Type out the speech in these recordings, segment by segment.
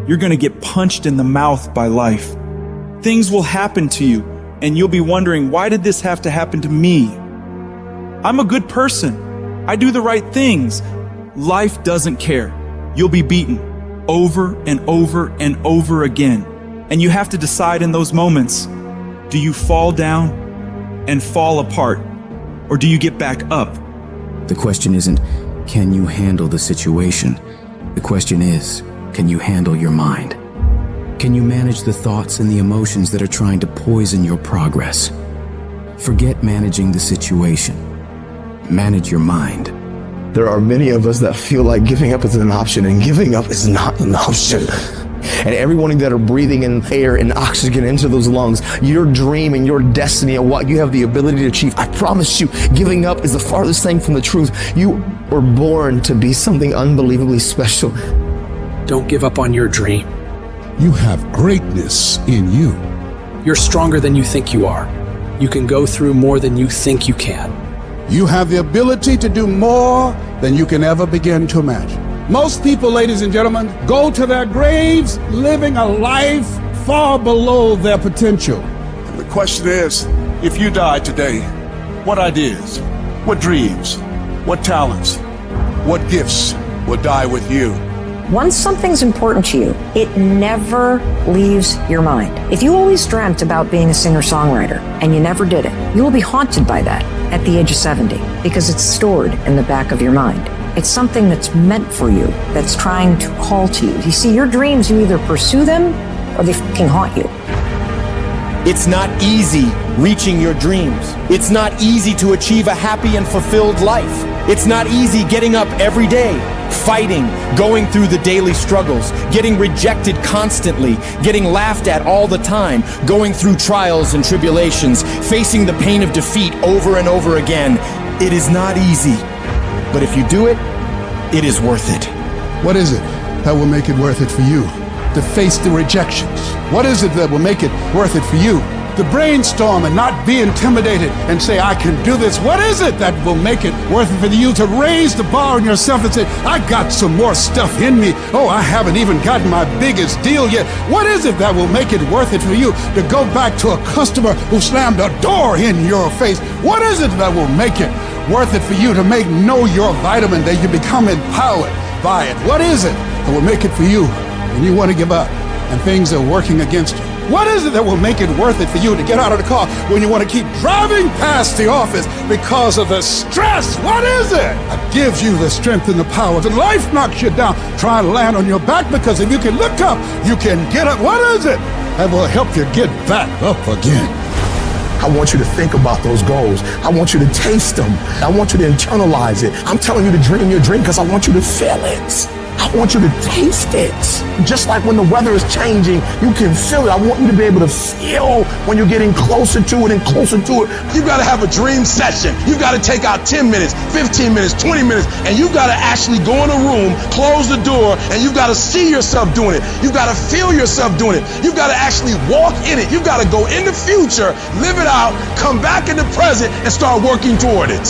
you're going to get punched in the mouth by life. Things will happen to you, and you'll be wondering, why did this have to happen to me? I'm a good person. I do the right things. Life doesn't care. You'll be beaten over and over and over again. And you have to decide in those moments, do you fall down and fall apart, or do you get back up? The question isn't, can you handle the situation? The question is, can you handle your mind? Can you manage the thoughts and the emotions that are trying to poison your progress? Forget managing the situation. Manage your mind. There are many of us that feel like giving up is an option, and giving up is not an option. And everyone that are breathing in air and oxygen into those lungs, your dream and your destiny and what you have the ability to achieve, I promise you, giving up is the farthest thing from the truth. You were born to be something unbelievably special. Don't give up on your dream. You have greatness in you. You're stronger than you think you are. You can go through more than you think you can. You have the ability to do more than you can ever begin to imagine. Most people, ladies and gentlemen, go to their graves living a life far below their potential. And the question is, if you died today, what ideas, what dreams, what talents, what gifts would die with you? Once something's important to you, it never leaves your mind. If you always dreamt about being a singer-songwriter and you never did it, you will be haunted by that at the age of 70 because it's stored in the back of your mind. It's something that's meant for you, that's trying to call to you. You see, your dreams, you either pursue them or they fucking haunt you. It's not easy reaching your dreams. It's not easy to achieve a happy and fulfilled life. It's not easy getting up every day, fighting, going through the daily struggles, getting rejected constantly, getting laughed at all the time, going through trials and tribulations, facing the pain of defeat over and over again. It is not easy, but if you do it, it is worth it. What is it that will make it worth it for you to face the rejections? What is it that will make it worth it for you to brainstorm and not be intimidated and say, I can do this? What is it that will make it worth it for you to raise the bar on yourself and say, I got some more stuff in me. Oh, I haven't even gotten my biggest deal yet. What is it that will make it worth it for you to go back to a customer who slammed a door in your face? What is it that will make it worth it for you to know your vitamin, that you become empowered by it? What is it that will make it for you when you want to give up and things are working against you? What is it that will make it worth it for you to get out of the car when you want to keep driving past the office because of the stress? What is it that gives you the strength and the power? When life knocks you down, try and land on your back, because if you can look up, you can get up. What is it that will help you get back up again? I want you to think about those goals. I want you to taste them. I want you to internalize it. I'm telling you to dream your dream because I want you to feel it. I want you to taste it. Just like when the weather is changing, you can feel it. I want you to be able to feel when you're getting closer to it and closer to it. You've got to have a dream session. You've got to take out 10 minutes, 15 minutes, 20 minutes, and you've got to actually go in a room, close the door, and you've got to see yourself doing it. You've got to feel yourself doing it. You've got to actually walk in it. You've got to go in the future, live it out, come back in the present, and start working toward it.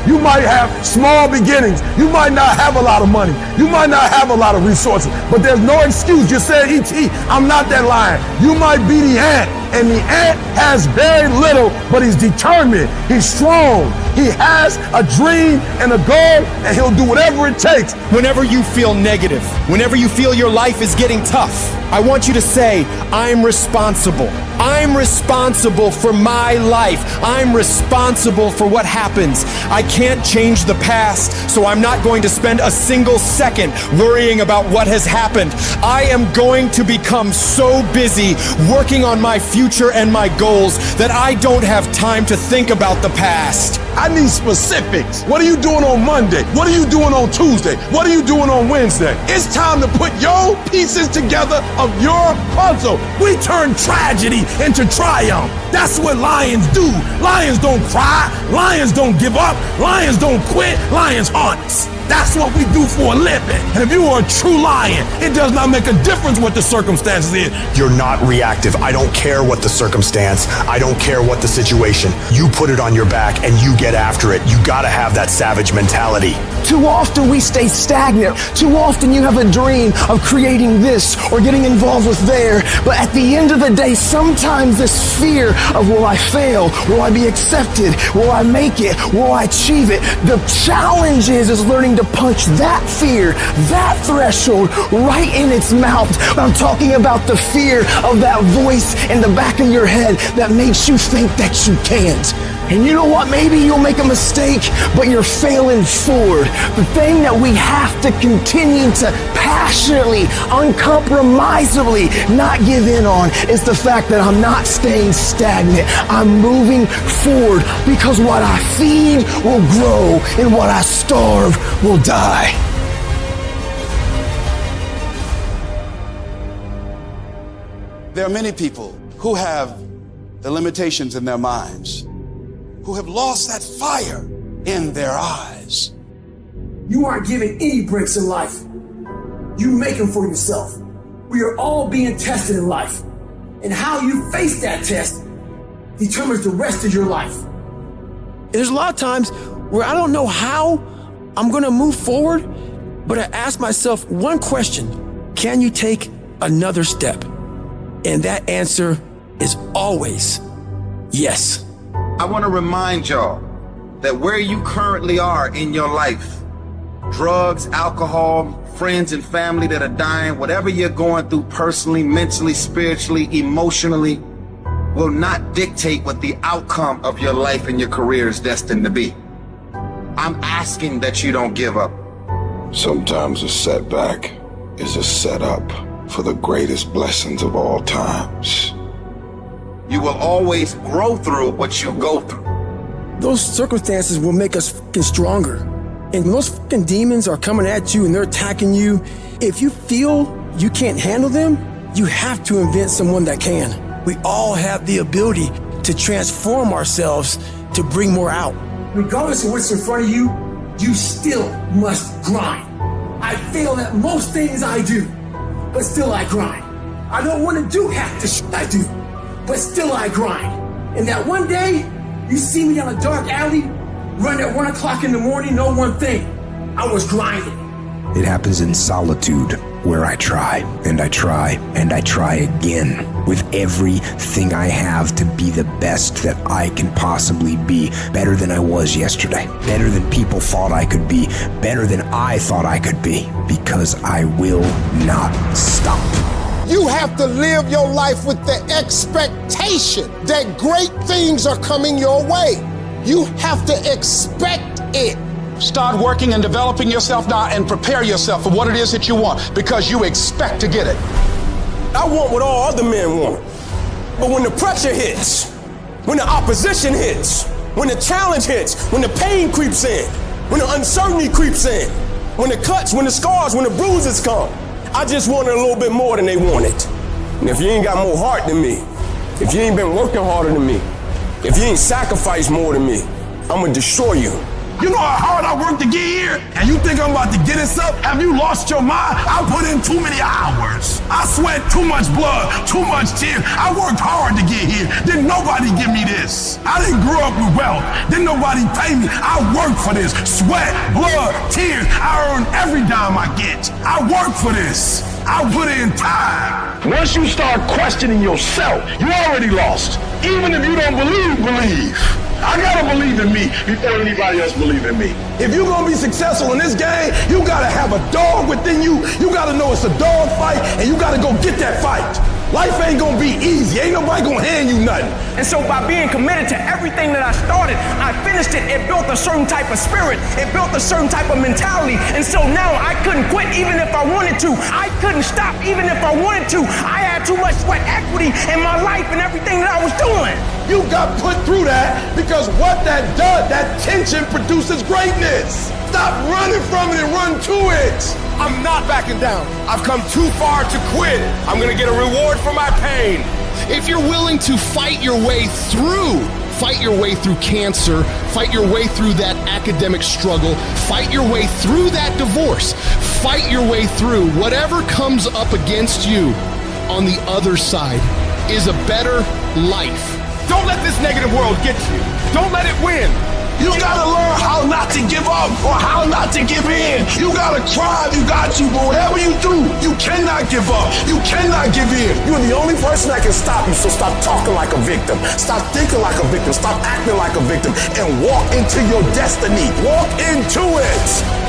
You might have small beginnings. You might not have a lot of money. You might not have a lot of resources, but there's no excuse. You said, E.T., I'm not that lion. You might be the ant, and the ant has very little, but he's determined. He's strong. He has a dream and a goal, and he'll do whatever it takes. Whenever you feel negative, whenever you feel your life is getting tough, I want you to say, I'm responsible. I'm responsible for my life. I'm responsible for what happens. I can't change the past, so I'm not going to spend a single second worrying about what has happened. I am going to become so busy working on my future and my goals that I don't have time to think about the past. I need specifics. What are you doing on Monday? What are you doing on Tuesday? What are you doing on Wednesday? It's time to put your pieces together of your puzzle. We turn tragedy into triumph. That's what lions do. Lions don't cry. Lions don't give up. Lions don't quit. Lions hunt. That's what we do for a living. And if you are a true lion, it does not make a difference what the circumstances is. You're not reactive. I don't care what the circumstance. I don't care what the situation. You put it on your back and you get after it. You gotta have that savage mentality. Too often we stay stagnant. Too often you have a dream of creating this or getting involved with there. But at the end of the day, sometimes this fear of will I fail? Will I be accepted? Will I make it? Will I achieve it? The challenge is learning to punch that fear, that threshold right in its mouth. I'm talking about the fear of that voice in the back of your head that makes you think that you can't. And you know what? Maybe you'll make a mistake, but you're failing forward. The thing that we have to continue to passionately, uncompromisably not give in on is the fact that I'm not staying stagnant. I'm moving forward because what I feed will grow and what I starve will die. There are many people who have the limitations in their minds, who have lost that fire in their eyes. You aren't given any breaks in life. You make them for yourself. We are all being tested in life. And how you face that test determines the rest of your life. There's a lot of times where I don't know how I'm going to move forward, but I ask myself one question: can you take another step? And that answer is always yes. I want to remind y'all that where you currently are in your life, drugs, alcohol, friends and family that are dying, whatever you're going through personally, mentally, spiritually, emotionally, will not dictate what the outcome of your life and your career is destined to be. I'm asking that you don't give up. Sometimes a setback is a setup for the greatest blessings of all times. You will always grow through what you go through. Those circumstances will make us fucking stronger. And when those fucking demons are coming at you and they're attacking you, if you feel you can't handle them, you have to invent someone that can. We all have the ability to transform ourselves to bring more out. Regardless of what's in front of you, you still must grind. I fail at most things I do, but still I grind. I don't want to do half the shit I do, but still I grind. And that one day, you see me down a dark alley, run at 1 o'clock in the morning, know one thing: I was grinding. It happens in solitude, where I try, and I try, and I try again, with everything I have to be the best that I can possibly be, better than I was yesterday, better than people thought I could be, better than I thought I could be, because I will not stop. You have to live your life with the expectation that great things are coming your way. You have to expect it. Start working and developing yourself now and prepare yourself for what it is that you want, because you expect to get it. I want what all other men want. But when the pressure hits, when the opposition hits, when the challenge hits, when the pain creeps in, when the uncertainty creeps in, when the cuts, when the scars, when the bruises come, I just wanted a little bit more than they wanted. And if you ain't got more heart than me, if you ain't been working harder than me, if you ain't sacrificed more than me, I'm gonna destroy you. You know how hard I worked to get here? And you think I'm about to get this up? Have you lost your mind? I put in too many hours. I sweat too much blood, too much tears. I worked hard to get here. Didn't nobody give me this. I didn't grow up with wealth. Didn't nobody pay me. I worked for this. Sweat, blood, tears. I earn every dime I get. I work for this. I put in time. Once you start questioning yourself, you already lost. Even if you don't believe. I gotta believe in me before anybody else believe in me. If you're gonna be successful in this game, you gotta have a dog within you. You gotta know it's a dog fight, and you gotta go get that fight. Life ain't gonna be easy. Ain't nobody gonna hand you nothing. And so by being committed to everything that I started, I finished it. It built a certain type of spirit. It built a certain type of mentality. And so now I couldn't quit even if I wanted to. I couldn't stop even if I wanted to. I had too much sweat equity in my life and everything that I was doing. You got put through that because what that does, that tension produces greatness. Stop running from it and run to it. I'm not backing down. I've come too far to quit. I'm gonna get a reward for my pain. If you're willing to fight your way through fight your way through cancer, fight your way through that academic struggle, fight your way through that divorce, fight your way through whatever comes up against you. On the other side is a better life. Don't let this negative world get you. Don't let it win. You gotta learn how not to give up or how not to give in. You gotta try, you got to, but whatever you do, you cannot give up. You cannot give in. You're the only person that can stop you, so stop talking like a victim. Stop thinking like a victim. Stop acting like a victim. And walk into your destiny. Walk into it.